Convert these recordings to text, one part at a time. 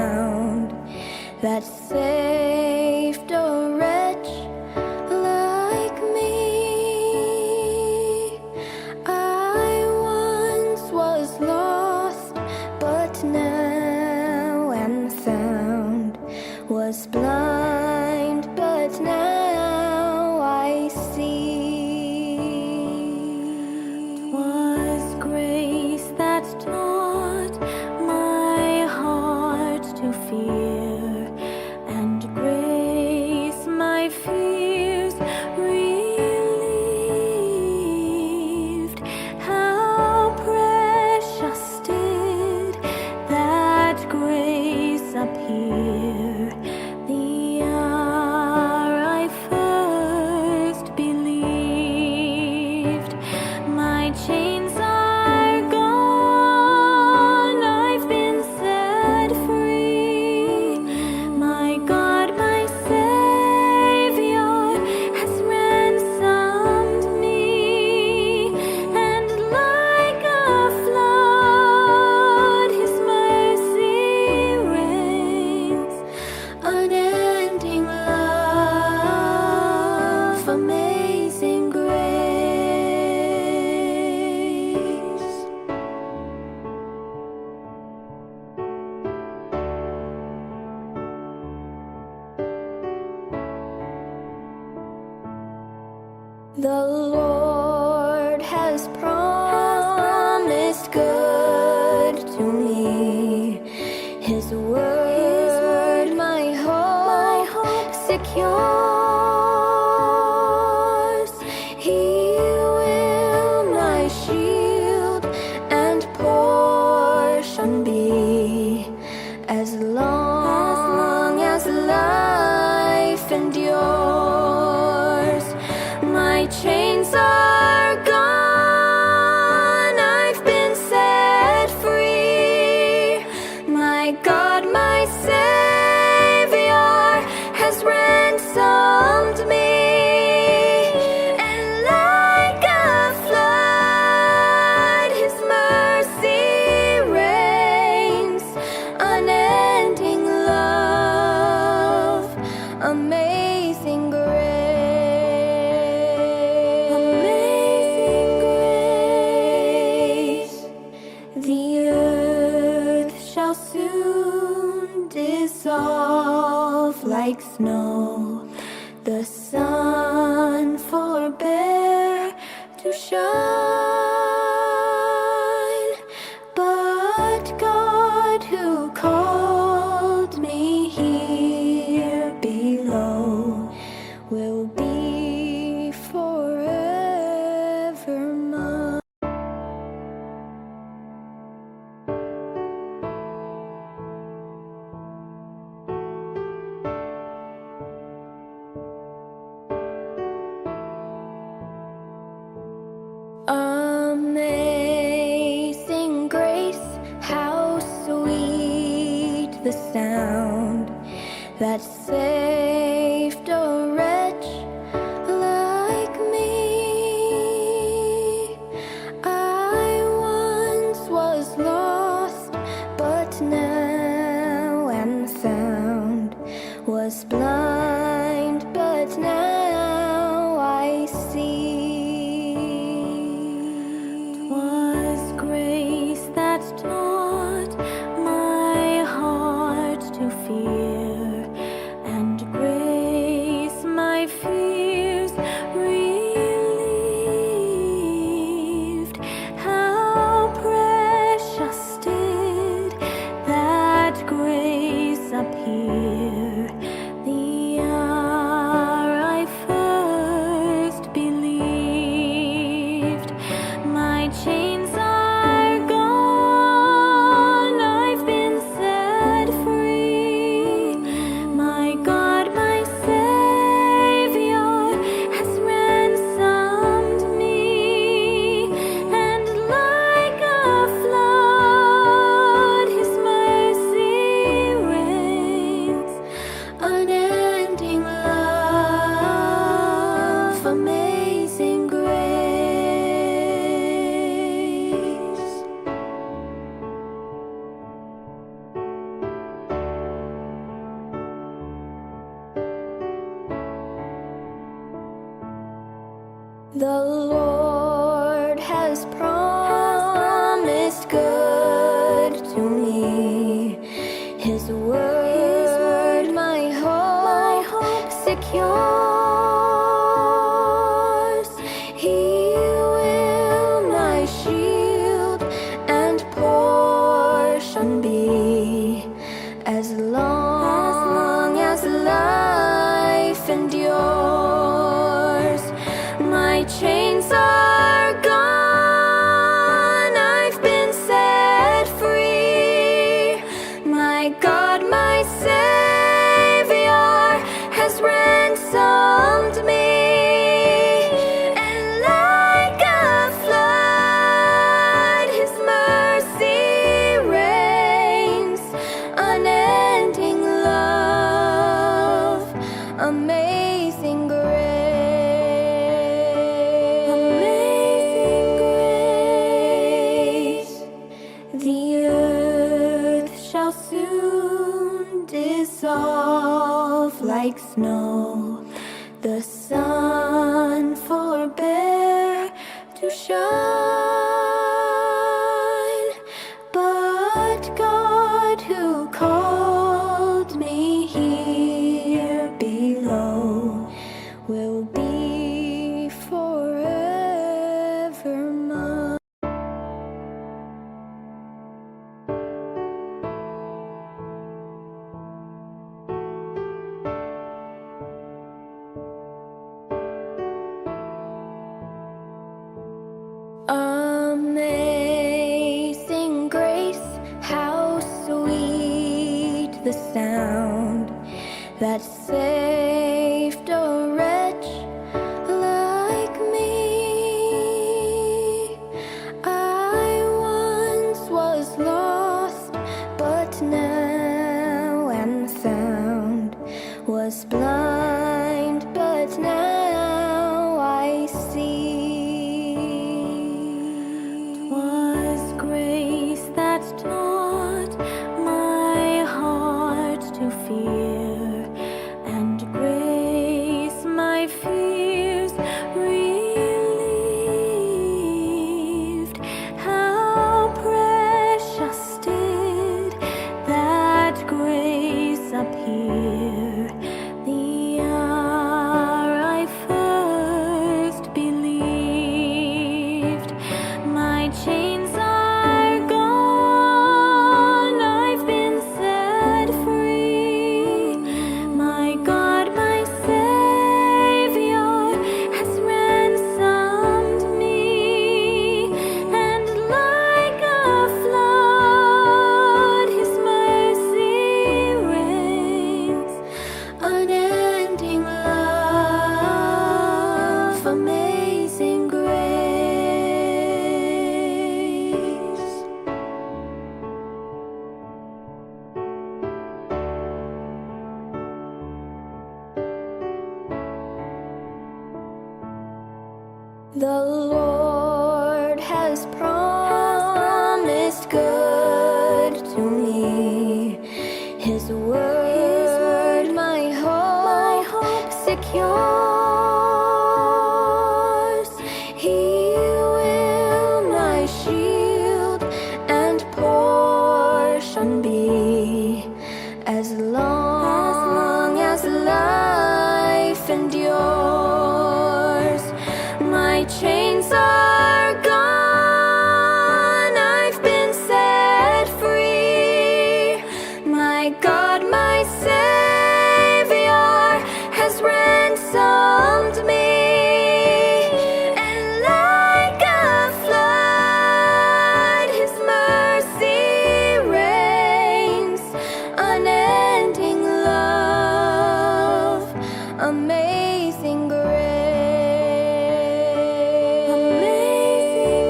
sound that saved a wretch like me. I once was lost, but now am found, was blind, but now I see. 'Twas grace that taught my heart to fear, and grace my fears relieved. How precious did that grace appear the hour I first believed. My chains are gone, I've been set free. My God, my Savior has ransomed me, and like a flood His mercy reigns. Unending love, amazing grace. The Lord has promised good to me. His word, my hope secures. He will my shield and portion be, as long as life endures. My chains are gone, I've been set free. My God, my Savior has ransomed me, and like a flood His mercy reigns. Unending love, amazing grace. Amazing grace. The earth shall soon dissolve like snow. The sun forbear to shine, but God who called me here below will be forever mine. Amazing grace, how sweet the sound that saved a wretch like me. I once was lost, but now am found, was blind, but now I see. 'Twas grace that taught my heart to fear, and grace my fears relieved. How precious did that grace appear the hour I first believed. My chains are gone, I've been set free. My God, my Savior has ransomed me, and like a flood His mercy reigns. Unending love, amazing grace. to shine, but God who called me here below will be forever mine. Amazing grace, how sweet the sound that saved a wretch like me. I once was lost, but now am found, was blind, but now I see. 'Twas grace that taught my heart to fear, and grace my fears relieved. How precious did that grace appear the hour I first believed. My chains are gone, I've been set free. My God, my Savior has ransomed me, and like a flood His mercy reigns. Unending love, amazing grace. The Lord has promised good to me. His word, my hope secures. He will my shield and portion be, as long as life endures. My chains are gone, I've been set free. My God, my Savior has ransomed me, and like a flood His mercy reigns. Unending love, amazing grace. Amazing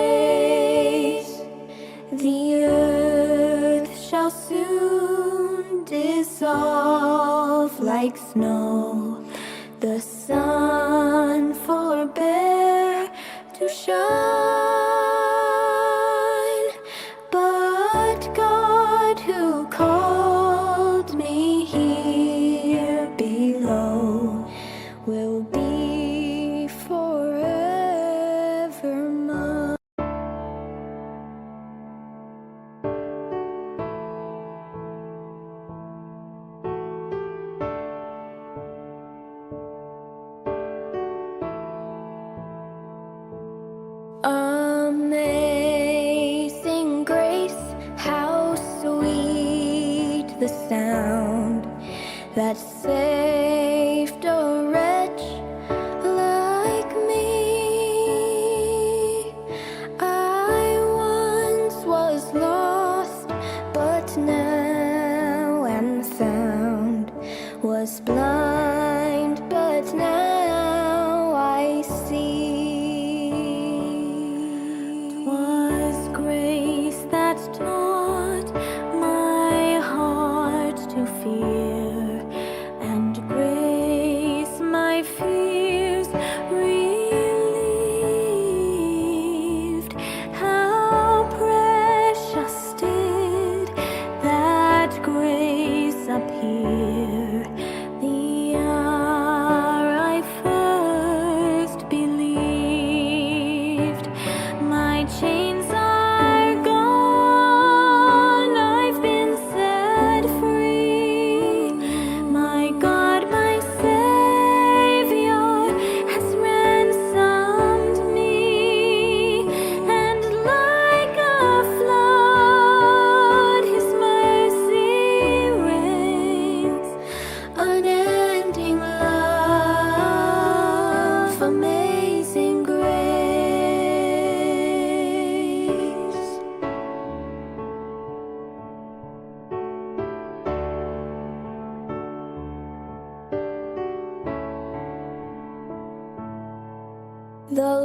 grace. The earth shall soon dissolve like snow, the sun forbear to shine, but God who called me here below will be forever mine. Amazing grace, how sweet the sound that saved a wretch like me. I once was lost, but now am found, was blind, but now I see.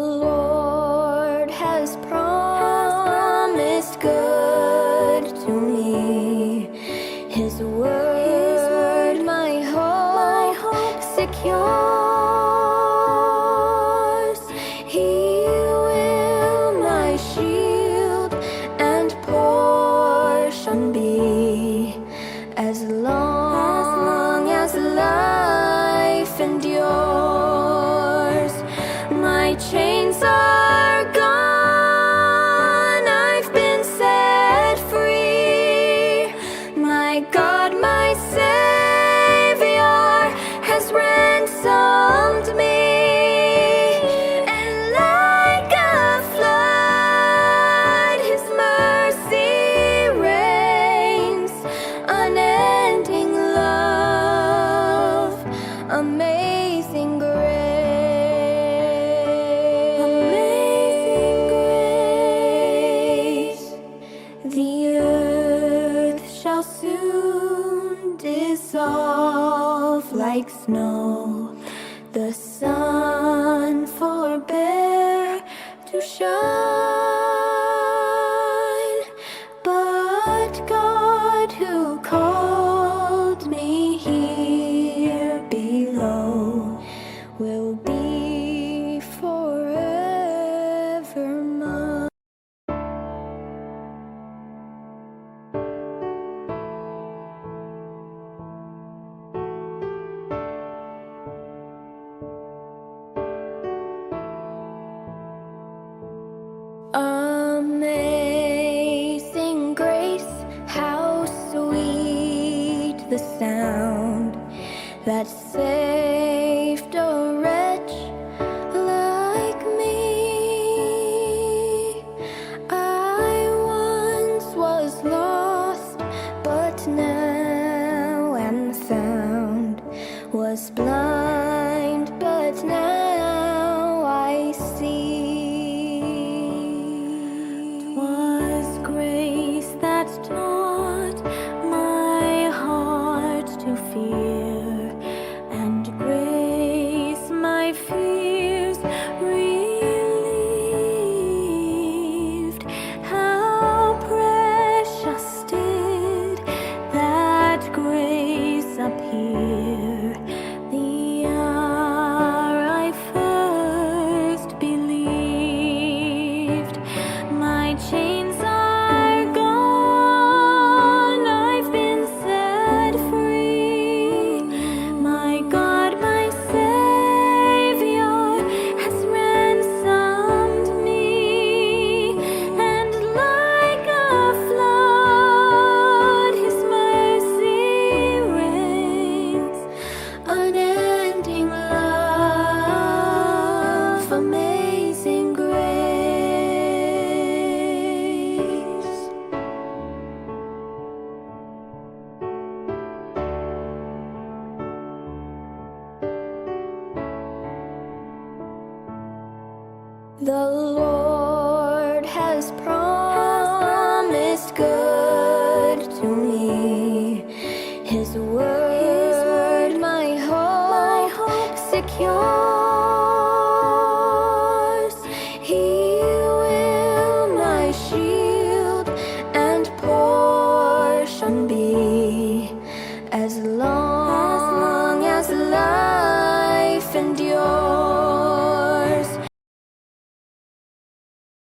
Lord has promised good to me. His word, my hope secures. He will my shield and portion be, as long as life endures. My chains are gone, I've been set free. My God, my Savior has ransomed me. And like a flood, His mercy reigns. Unending love, amazing grace. The earth shall soon dissolve like snow. The sun forbear to shine. But God, who called me here below, will be forever mine. Amazing grace, how sweet the sound that saved a wretch like me. I once was lost, but now am found. Was blind, but now I see. 'Twas grace that taught my heart to fear, and grace my fears relieved. How precious did that grace appear, the hour I first believed. My chains are gone, I've been set free. My God, my Savior has ransomed me. And like a flood, His mercy reigns. Unending love, amazing grace. The Lord has promised good to me. His word, my hope secures. He will my shield and portion be, as long